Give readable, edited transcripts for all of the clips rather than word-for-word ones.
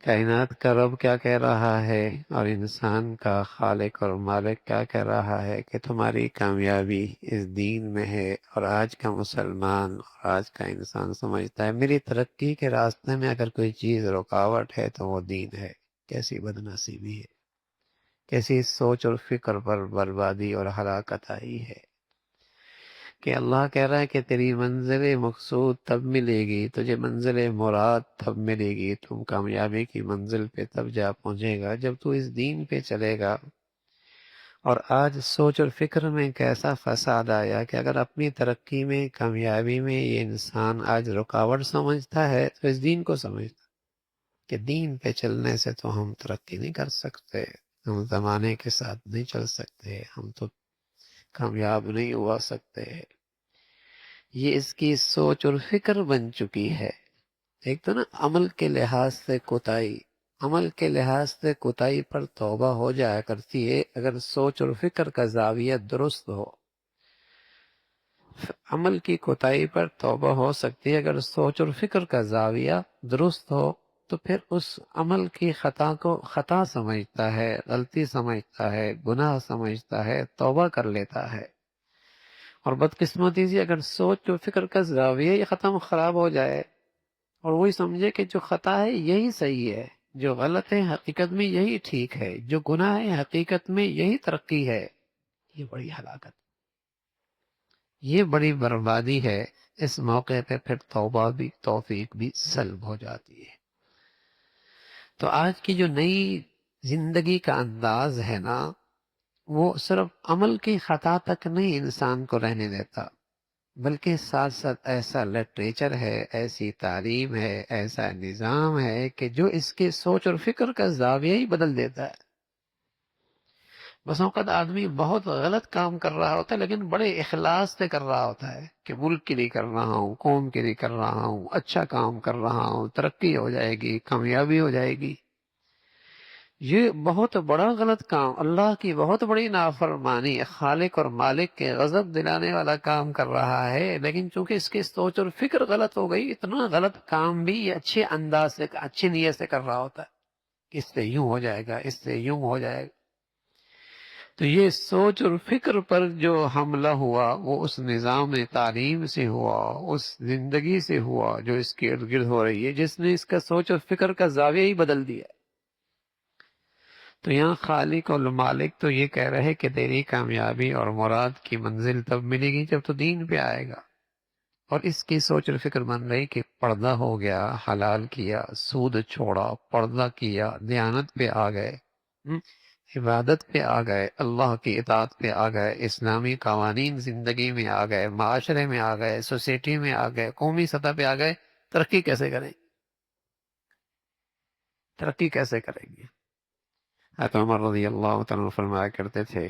کائنات کا رب کیا کہہ رہا ہے اور انسان کا خالق اور مالک کیا کہہ رہا ہے کہ تمہاری کامیابی اس دین میں ہے۔ اور آج کا مسلمان اور آج کا انسان سمجھتا ہے میری ترقی کے راستے میں اگر کوئی چیز رکاوٹ ہے تو وہ دین ہے۔ کیسی بدنصیبی ہے، کیسی سوچ اور فکر پر بربادی اور ہلاکت آئی ہے کہ اللہ کہہ رہا ہے کہ تیری منزل مقصود تب ملے گی، تجھے منزل مراد تب ملے گی، تم کامیابی کی منزل پہ تب جا پہنچے گا جب تو اس دین پہ چلے گا۔ اور آج سوچ اور فکر میں کیسا فساد آیا کہ اگر اپنی ترقی میں کامیابی میں یہ انسان آج رکاوٹ سمجھتا ہے تو اس دین کو سمجھتا کہ دین پہ چلنے سے تو ہم ترقی نہیں کر سکتے، ہم زمانے کے ساتھ نہیں چل سکتے، ہم تو کامیاب نہیں ہوا سکتے۔ یہ اس کی سوچ اور فکر بن چکی ہے۔ ایک تو نا عمل کے لحاظ سے کوتاہی، عمل کے لحاظ سے کوتاہی پر توبہ ہو جایا کرتی ہے اگر سوچ اور فکر کا زاویہ درست ہو۔ عمل کی کوتاہی پر توبہ ہو سکتی ہے اگر سوچ اور فکر کا زاویہ درست ہو، تو پھر اس عمل کی خطا کو خطا سمجھتا ہے، غلطی سمجھتا ہے، گناہ سمجھتا ہے، توبہ کر لیتا ہے۔ اور بدقسمتی سے اگر سوچ و فکر کا زاویہ ہی ختم خراب ہو جائے اور وہی سمجھے کہ جو خطا ہے یہی صحیح ہے، جو غلط ہے حقیقت میں یہی ٹھیک ہے، جو گناہ ہے حقیقت میں یہی ترقی ہے، یہ بڑی ہلاکت، یہ بڑی بربادی ہے۔ اس موقع پہ پھر توبہ بھی، توفیق بھی سلب ہو جاتی ہے۔ تو آج کی جو نئی زندگی کا انداز ہے نا، وہ صرف عمل کی خطا تک نہیں انسان کو رہنے دیتا، بلکہ ساتھ ساتھ ایسا لٹریچر ہے، ایسی تعلیم ہے، ایسا نظام ہے کہ جو اس کے سوچ اور فکر کا زاویہ ہی بدل دیتا ہے۔ بس اوقات آدمی بہت غلط کام کر رہا ہوتا ہے لیکن بڑے اخلاص سے کر رہا ہوتا ہے کہ ملک کے لیے کر رہا ہوں، قوم کے لیے کر رہا ہوں، اچھا کام کر رہا ہوں، ترقی ہو جائے گی، کامیابی ہو جائے گی۔ یہ بہت بڑا غلط کام، اللہ کی بہت بڑی نافرمانی، خالق اور مالک کے غضب دلانے والا کام کر رہا ہے، لیکن چونکہ اس کی سوچ اور فکر غلط ہو گئی، اتنا غلط کام بھی یہ اچھے انداز سے، اچھی نیت سے کر رہا ہوتا ہے کہ اس سے یوں ہو جائے گا، اس سے یوں ہو جائے گا۔ تو یہ سوچ اور فکر پر جو حملہ ہوا وہ اس نظام تعلیم سے ہوا، اس زندگی سے ہوا جو اس کے ارد گرد ہو رہی ہے، جس نے اس کا سوچ اور فکر کا زاویہ ہی بدل دیا۔ تو یہاں خالق اور مالک تو یہ کہہ رہے کہ تیری کامیابی اور مراد کی منزل تب ملے گی جب تو دین پہ آئے گا، اور اس کی سوچ اور فکر بن رہی کہ پردہ ہو گیا، حلال کیا، سود چھوڑا، پردہ کیا، دیانت پہ آ گئے، عبادت پہ آ گئے، اللہ کی اطاعت پہ آ گئے، اسلامی قوانین زندگی میں آ گئے، معاشرے میں آ گئے، سوسائٹی میں آ گئے، قومی سطح پہ آ گئے، ترقی کیسے کریں؟ ترقی کیسے کریں گے؟ حضرت عمر رضی اللہ تعالیٰ عنہ فرمایا کرتے تھے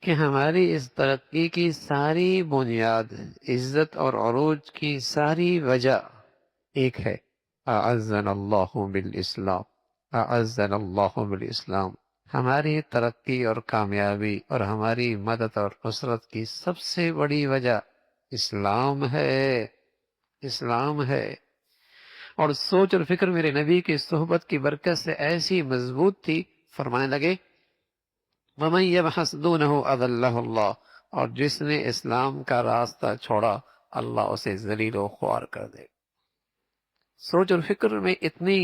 کہ ہماری اس ترقی کی ساری بنیاد، عزت اور عروج کی ساری وجہ ایک ہے، اعزنا اللہ بالاسلام، اعزنا اللہ بالاسلام۔ ہماری ترقی اور کامیابی اور ہماری مدد اور نصرت کی سب سے بڑی وجہ اسلام ہے، اسلام ہے۔ اور سوچ اور فکر میرے نبی کی صحبت کی برکت سے ایسی مضبوط تھی، فرمانے لگے وَمَن يَبْحَثْ دُونَهُ أَذَلَّهُ اللَّهُ، اور جس نے اسلام کا راستہ چھوڑا اللہ اسے ذلیل و خوار کر دے۔ سوچ اور فکر میں اتنی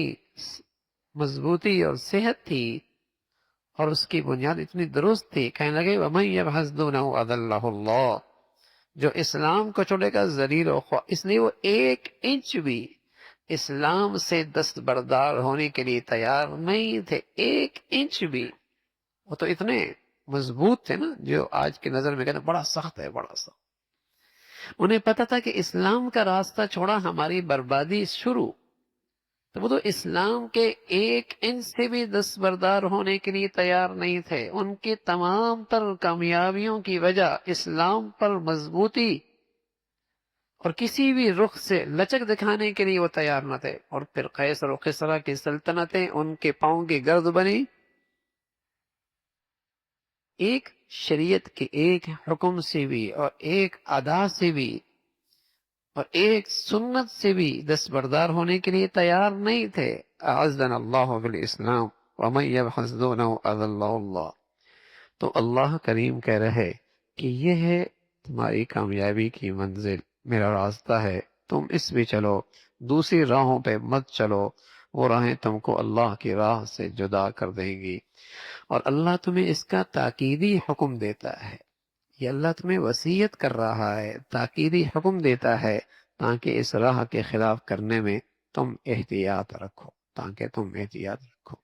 مضبوطی اور صحت تھی اور اس کی بنیاد اتنی درست تھی، کہنے لگے وَمَن يَبْحَثْ دُونَهُ أَذَلَّهُ اللَّهُ، جو اسلام کو چھوڑے گا ذلیل و خوار، اس لیے وہ ایک انچ بھی اسلام سے دستبردار ہونے کے لیے تیار نہیں تھے، ایک انچ بھی۔ وہ تو اتنے مضبوط تھے نا، جو آج کی نظر میں کہتے ہیں بڑا سخت ہے، بڑا سخت۔ انہیں پتا تھا کہ اسلام کا راستہ چھوڑا ہماری بربادی شروع، تو وہ تو اسلام کے ایک انچ سے بھی دستبردار ہونے کے لیے تیار نہیں تھے۔ ان کی تمام تر کامیابیوں کی وجہ اسلام پر مضبوطی اور کسی بھی رخ سے لچک دکھانے کے لیے وہ تیار نہ تھے۔ اور پھر قیصر و کسریٰ کی سلطنتیں ان کے پاؤں کی گرد بنی، ایک شریعت کے ایک حکم سے بھی اور ایک ادا سے بھی اور ایک سنت سے بھی دستبردار ہونے کے لیے تیار نہیں تھے. اعزنا اللہ بالاسلام ومن یبحث دونہ اذلہ اللہ. تو اللہ کریم کہہ رہے کہ یہ ہے تمہاری کامیابی کی منزل، میرا راستہ ہے، تم اس بھی چلو، دوسری راہوں پہ مت چلو، وہ راہیں تم کو اللہ کی راہ سے جدا کر دیں گی. اور اللہ تمہیں اس کا تاکیدی حکم دیتا ہے، یہ اللہ تمہیں وصیت کر رہا ہے، تاکیدی حکم دیتا ہے تاکہ اس راہ کے خلاف کرنے میں تم احتیاط رکھو، تاکہ تم احتیاط رکھو.